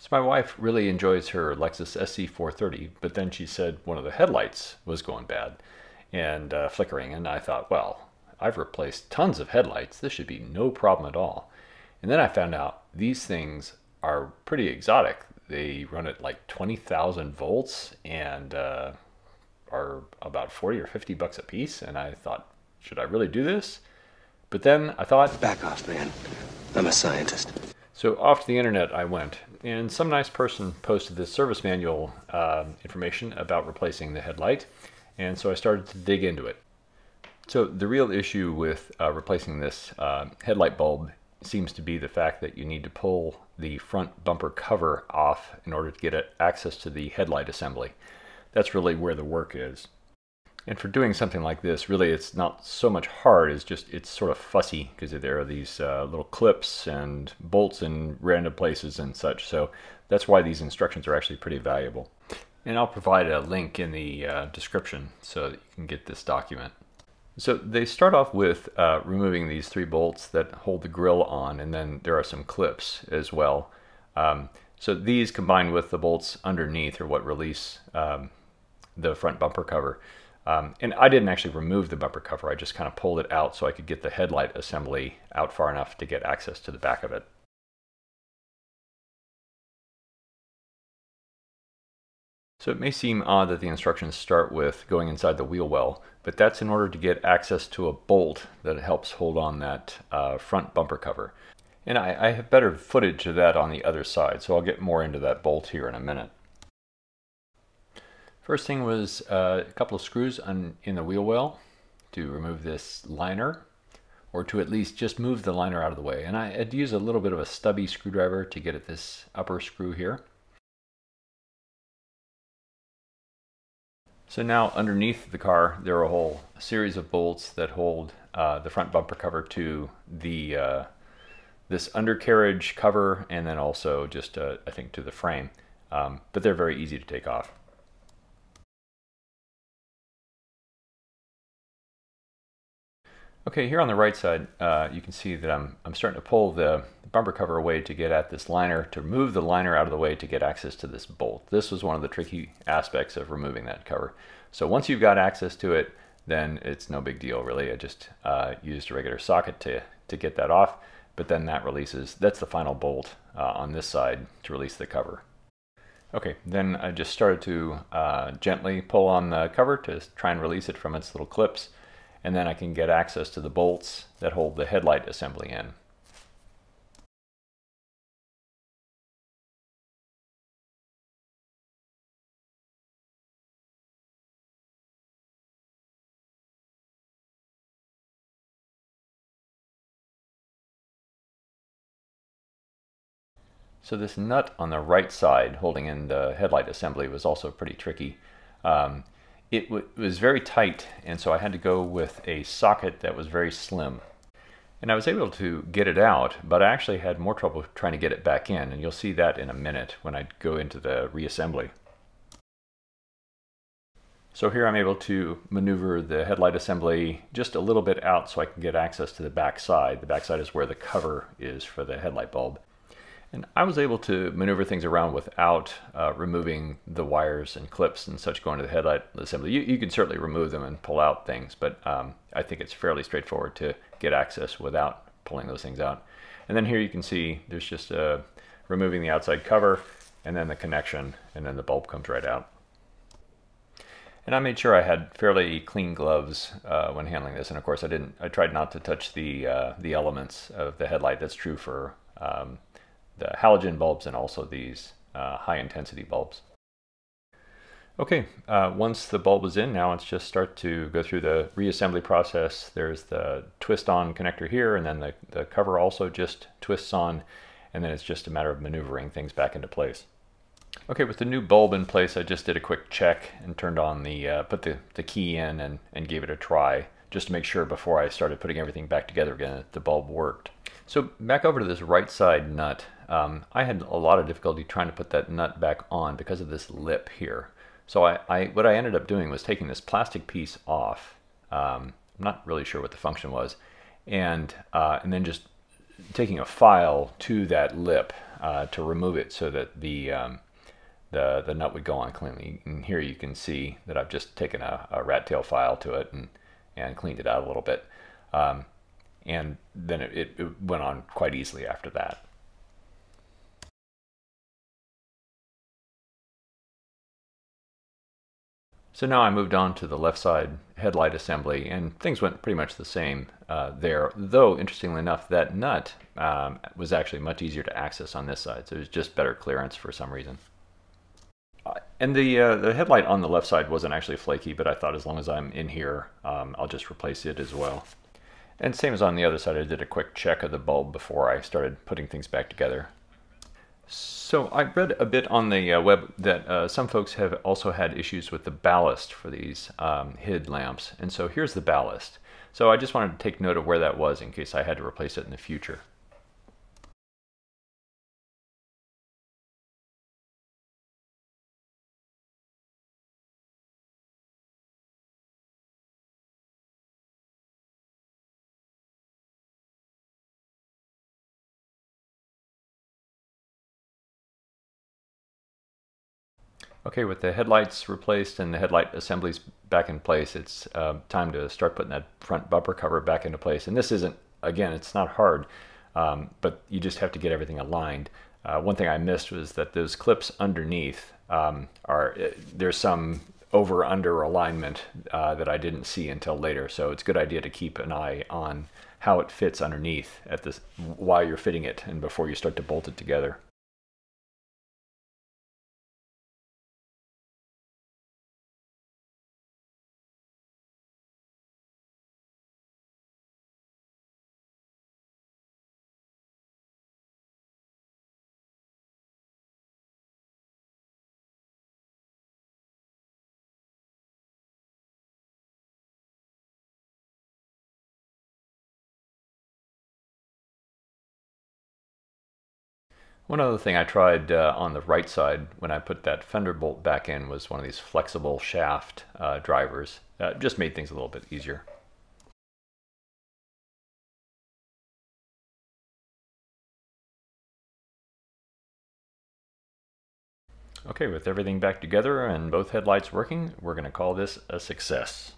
So my wife really enjoys her Lexus SC430, but then she said one of the headlights was going bad and flickering, and I thought, well, I've replaced tons of headlights. This should be no problem at all. And then I found out these things are pretty exotic. They run at like 20,000 volts and are about 40 or 50 bucks a piece. And I thought, should I really do this? But then I thought, back off, man. I'm a scientist. So off to the internet I went, and some nice person posted this service manual information about replacing the headlight, and so I started to dig into it. So the real issue with replacing this headlight bulb seems to be the fact that you need to pull the front bumper cover off in order to get access to the headlight assembly. That's really where the work is. And for doing something like this, really it's not so much hard, it's sort of fussy because there are these little clips and bolts in random places and such. So that's why these instructions are actually pretty valuable. And I'll provide a link in the description so that you can get this document. So they start off with removing these 3 bolts that hold the grill on, and then there are some clips as well. So these combined with the bolts underneath are what release the front bumper cover. And I didn't actually remove the bumper cover, I just kind of pulled it out so I could get the headlight assembly out far enough to get access to the back of it. So it may seem odd that the instructions start with going inside the wheel well, but that's in order to get access to a bolt that helps hold on that front bumper cover. And I have better footage of that on the other side, so I'll get more into that bolt here in a minute. First thing was a couple of screws in the wheel well to remove this liner, or to at least just move the liner out of the way. And I had to use a little bit of a stubby screwdriver to get at this upper screw here. So now underneath the car there are a whole series of bolts that hold the front bumper cover to the this undercarriage cover, and then also just I think to the frame, but they're very easy to take off. Okay, here on the right side you can see that I'm starting to pull the bumper cover away to get at this liner, to remove the liner out of the way to get access to this bolt. This was one of the tricky aspects of removing that cover. So once you've got access to it, then it's no big deal really. I just used a regular socket to get that off, but then that releases, that's the final bolt on this side to release the cover. Okay, then I just started to gently pull on the cover to try and release it from its little clips, and then I can get access to the bolts that hold the headlight assembly in. So this nut on the right side holding in the headlight assembly was also pretty tricky. It was very tight, and so I had to go with a socket that was very slim. And I was able to get it out, but I actually had more trouble trying to get it back in, and you'll see that in a minute when I go into the reassembly. So here I'm able to maneuver the headlight assembly just a little bit out so I can get access to the back side. The back side is where the cover is for the headlight bulb. And I was able to maneuver things around without removing the wires and clips and such going to the headlight assembly. You can certainly remove them and pull out things, but I think it's fairly straightforward to get access without pulling those things out. And then here you can see there's just removing the outside cover and then the connection, and then the bulb comes right out. And I made sure I had fairly clean gloves when handling this, and of course I tried not to touch the elements of the headlight. That's true for the halogen bulbs and also these high intensity bulbs. Okay, once the bulb is in, now let's just start to go through the reassembly process. There's the twist on connector here, and then the cover also just twists on, and then it's just a matter of maneuvering things back into place. Okay, with the new bulb in place, I just did a quick check and turned on put the key in and gave it a try, just to make sure before I started putting everything back together again that the bulb worked. So back over to this right side nut, I had a lot of difficulty trying to put that nut back on because of this lip here. So what I ended up doing was taking this plastic piece off. I'm not really sure what the function was, and then just taking a file to that lip to remove it so that the nut would go on cleanly. And here you can see that I've just taken a rat tail file to it and cleaned it out a little bit. And then it went on quite easily after that. So now I moved on to the left side headlight assembly, and things went pretty much the same there, though interestingly enough that nut was actually much easier to access on this side, so it was just better clearance for some reason. And the headlight on the left side wasn't actually flaky, but I thought as long as I'm in here, I'll just replace it as well. And same as on the other side, I did a quick check of the bulb before I started putting things back together. So I read a bit on the web that some folks have also had issues with the ballast for these HID lamps. And so here's the ballast. So I just wanted to take note of where that was in case I had to replace it in the future. Okay, with the headlights replaced and the headlight assemblies back in place, it's time to start putting that front bumper cover back into place. And this isn't, again, it's not hard, but you just have to get everything aligned. One thing I missed was that those clips underneath there's some over-under alignment that I didn't see until later. So it's a good idea to keep an eye on how it fits underneath at this while you're fitting it and before you start to bolt it together. One other thing I tried on the right side when I put that fender bolt back in was one of these flexible shaft drivers. Just made things a little bit easier. Okay, with everything back together and both headlights working, we're going to call this a success.